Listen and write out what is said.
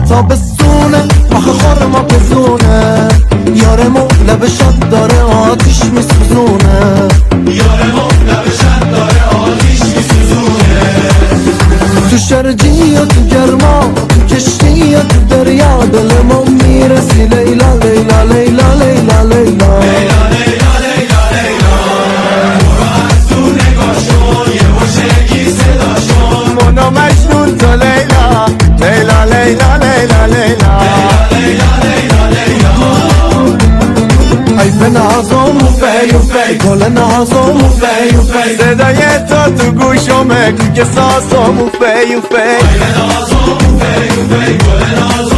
تابستونه آخه خور ما پزونه یارمو لبشات داره آتیش میسوزونه یارمو لبشت داره آتیش میسوزونه تو شرجی یا تو گرما تو کشتی یا تو دریا دل ما میرسی لیلا لیلا لیلا لیلا لیلا لیلا لیلا لیلا لیلا برو از تو نگاش کن یه وشگی صداش کن مونا مجنون تو لیلا لیلا لیلا لیلا لیلا لیلا لیلا لیلا ای به نازم فی و فی گل نازم فی و فی صدای تو تو گوشمه که سازم فی و فی ای به نازم فی و فی گل نازم